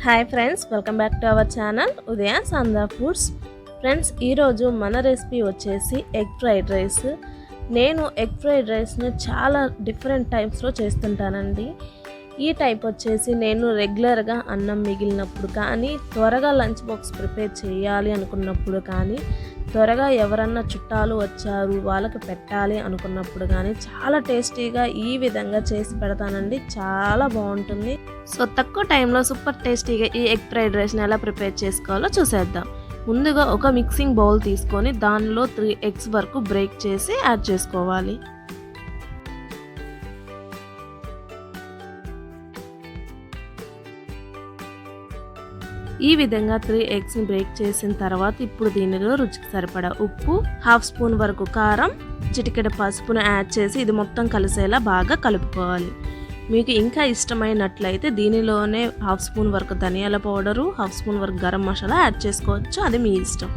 Hi friends, welcome back to our channel Udaya Sanda foods. Friends, ఈరోజు మన recipe వచ్చేసి egg fried rice. నేను egg fried రైస్ని చాలా డిఫరెంట్ టైప్స్లో చేస్తుంటానండి. ఈ టైప్ వచ్చేసి నేను రెగ్యులర్గా అన్నం మిగిలినప్పుడు కానీ, త్వరగా లంచ్ బాక్స్ ప్రిపేర్ చేయాలి అనుకున్నప్పుడు కానీ, త్వరగా ఎవరన్నా చుట్టాలు వచ్చారు వాళ్ళకి పెట్టాలి అనుకున్నప్పుడు కానీ చాలా టేస్టీగా ఈ విధంగా చేసి పెడతానండి. చాలా బాగుంటుంది. సో తక్కువ టైంలో సూపర్ టేస్టీగా ఈ ఎగ్ ఫ్రైడ్ రైస్ని ఎలా ప్రిపేర్ చేసుకోవాలో చూసేద్దాం. ముందుగా ఒక మిక్సింగ్ బౌల్ తీసుకొని దానిలో 3 ఎగ్స్ వరకు బ్రేక్ చేసి యాడ్ చేసుకోవాలి. ఈ విధంగా 3 ఎగ్స్ని బ్రేక్ చేసిన తర్వాత ఇప్పుడు దీనిలో రుచికి సరిపడా ఉప్పు, 1/2 స్పూన్ వరకు కారం, చిటికెడు పసుపును యాడ్ చేసి ఇది మొత్తం కలిసేలా బాగా కలుపుకోవాలి. మీకు ఇంకా ఇష్టమైనట్లయితే దీనిలోనే 1/2 స్పూన్ వరకు ధనియాల పౌడరు, 1/2 స్పూన్ వరకు గరం మసాలా యాడ్ చేసుకోవచ్చు, అది మీ ఇష్టం.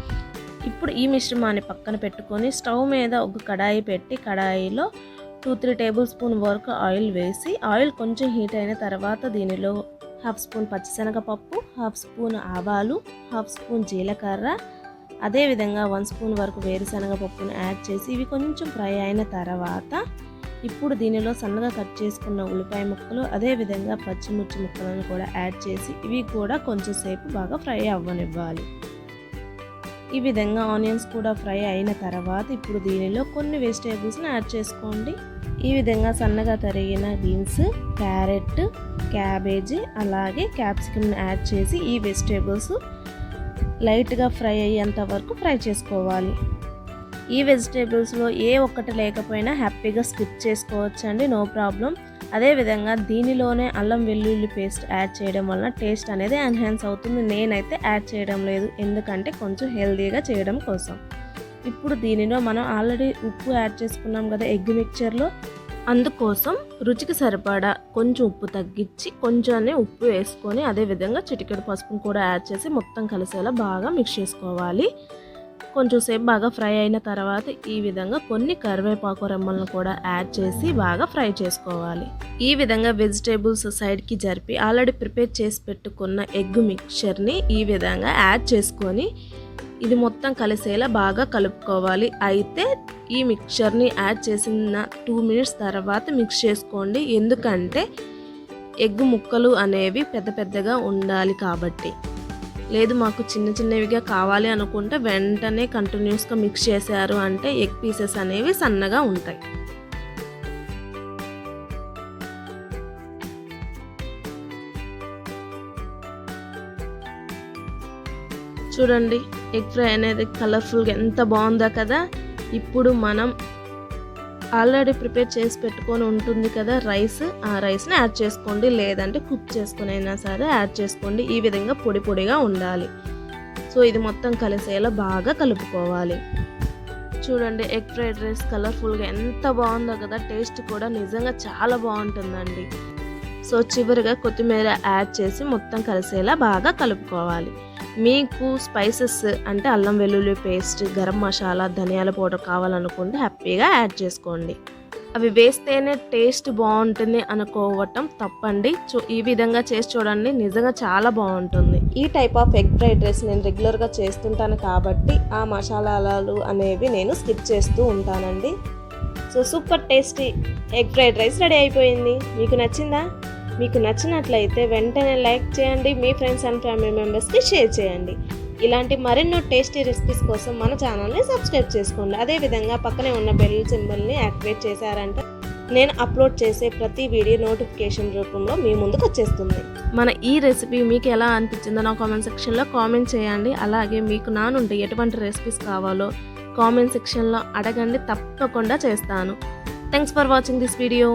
ఇప్పుడు ఈ మిశ్రమాన్ని పక్కన పెట్టుకొని స్టవ్ మీద ఒక కడాయి పెట్టి కడాయిలో 2-3 టేబుల్ స్పూన్ వరకు ఆయిల్ వేసి ఆయిల్ కొంచెం హీట్ అయిన తర్వాత దీనిలో 1/2 స్పూన్ పచ్చిశనగపప్పు, 1/2 స్పూన్ ఆవాలు, 1/2 స్పూన్ జీలకర్ర, అదేవిధంగా 1 స్పూన్ వరకు వేరుశనగ పప్పును యాడ్ చేసి ఇవి కొంచెం ఫ్రై అయిన తర్వాత ఇప్పుడు దీనిలో సన్నగా కట్ చేసుకున్న ఉల్లిపాయ ముక్కలు, అదేవిధంగా పచ్చిమిర్చి ముక్కలను కూడా యాడ్ చేసి ఇవి కూడా కొంచెం సేపు బాగా ఫ్రై అవ్వనివ్వాలి. ఈ విధంగా ఆనియన్స్ కూడా ఫ్రై అయిన తర్వాత ఇప్పుడు దీనిలో కొన్ని వెజిటేబుల్స్ని యాడ్ చేసుకోండి. ఈ విధంగా సన్నగా తరిగిన బీన్స్, క్యారెట్, క్యాబేజీ అలాగే క్యాప్సికమ్ని యాడ్ చేసి ఈ వెజిటేబుల్స్ లైట్గా ఫ్రై అయ్యేంత వరకు ఫ్రై చేసుకోవాలి. ఈ వెజిటేబుల్స్లో ఏ ఒక్కటి లేకపోయినా హ్యాపీగా స్కిప్ చేసుకోవచ్చండి, నో ప్రాబ్లం. అదేవిధంగా దీనిలోనే అల్లం వెల్లుల్లి పేస్ట్ యాడ్ చేయడం వలన టేస్ట్ అనేది ఎన్హాన్స్ అవుతుంది. నేనైతే యాడ్ చేయడం లేదు, ఎందుకంటే కొంచెం హెల్తీగా చేయడం కోసం. ఇప్పుడు దీనిలో మనం ఆల్రెడీ ఉప్పు యాడ్ చేసుకున్నాం కదా ఎగ్ మిక్చర్లో, అందుకోసం రుచికి సరిపడా కొంచెం ఉప్పు తగ్గించి కొంచెం ఉప్పు వేసుకొని అదేవిధంగా చిటికెడు పసుపును కూడా యాడ్ చేసి మొత్తం కలిసేలా బాగా మిక్స్ చేసుకోవాలి. కొంచెం సేపు బాగా ఫ్రై అయిన తర్వాత ఈ విధంగా కొన్ని కరివేపాకు రెమ్మలను కూడా యాడ్ చేసి బాగా ఫ్రై చేసుకోవాలి. ఈ విధంగా వెజిటేబుల్స్ సైడ్కి జరిపి ఆల్రెడీ ప్రిపేర్ చేసి పెట్టుకున్న ఎగ్ మిక్చర్ని ఈ విధంగా యాడ్ చేసుకొని ఇది మొత్తం కలిసేలా బాగా కలుపుకోవాలి. అయితే ఈ మిక్చర్ని యాడ్ చేసిన 2 మినిట్స్ తర్వాత మిక్స్ చేసుకోండి, ఎందుకంటే ఎగ్ ముక్కలు అనేవి పెద్ద పెద్దగా ఉండాలి కాబట్టి. లేదు మాకు చిన్న చిన్నవిగా కావాలి అనుకుంటే వెంటనే కంటిన్యూస్గా మిక్స్ చేశారు అంటే ఎగ్ పీసెస్ అనేవి సన్నగా ఉంటాయి. చూడండి, ఎగ్ ఫ్రై అనేది కలర్ఫుల్గా ఎంత బాగుందో కదా. ఇప్పుడు మనం ఆల్రెడీ ప్రిపేర్ చేసి పెట్టుకొని ఉంటుంది కదా రైస్, ఆ రైస్ని యాడ్ చేసుకోండి, లేదంటే కుక్ చేసుకుని అయినా సరే యాడ్ చేసుకోండి. ఈ విధంగా పొడి పొడిగా ఉండాలి. సో ఇది మొత్తం కలిసేలా బాగా కలుపుకోవాలి. చూడండి, ఎగ్ ఫ్రైడ్ రైస్ కలర్ఫుల్గా ఎంత బాగుందో కదా, టేస్ట్ కూడా నిజంగా చాలా బాగుంటుందండి. సో చివరిగా కొత్తిమీర యాడ్ చేసి మొత్తం కలిసేలా బాగా కలుపుకోవాలి. మీకు స్పైసెస్ అంటే అల్లం వెల్లుల్లి పేస్ట్, గరం మసాలా, ధనియాల పౌడర్ కావాలనుకుంటే హ్యాపీగా యాడ్ చేసుకోండి. అవి వేస్తేనే టేస్ట్ బాగుంటుంది అనుకోవటం తప్పండి. ఈ విధంగా చేసి చూడండి, నిజంగా చాలా బాగుంటుంది. ఈ type of egg fried rice నేను రెగ్యులర్గా చేస్తుంటాను కాబట్టి ఆ మసాలాలు అనేవి నేను స్కిప్ చేస్తూ ఉంటానండి. So super tasty egg fried rice ready అయిపోయింది. మీకు నచ్చిందా? మీకు నచ్చినట్లయితే వెంటనే లైక్ చేయండి, మీ ఫ్రెండ్స్ అండ్ ఫ్యామిలీ మెంబర్స్కి షేర్ చేయండి. ఇలాంటి మరెన్నో టేస్టీ రెసిపీస్ కోసం మన ఛానల్ని సబ్స్క్రైబ్ చేసుకోండి. అదేవిధంగా పక్కనే ఉన్న బెల్ సింబల్ని యాక్టివేట్ చేశారంటే నేను అప్లోడ్ చేసే ప్రతి వీడియో నోటిఫికేషన్ రూపంలో మీ ముందుకు వచ్చేస్తుంది. మన ఈ రెసిపీ మీకు ఎలా అనిపించిందో నా కామెంట్ సెక్షన్లో కామెంట్ చేయండి. అలాగే మీకు నా నుండి ఎటువంటి రెసిపీస్ కావాలో కామెంట్ సెక్షన్లో అడగండి, తప్పకుండా చేస్తాను. Thanks for watching this video.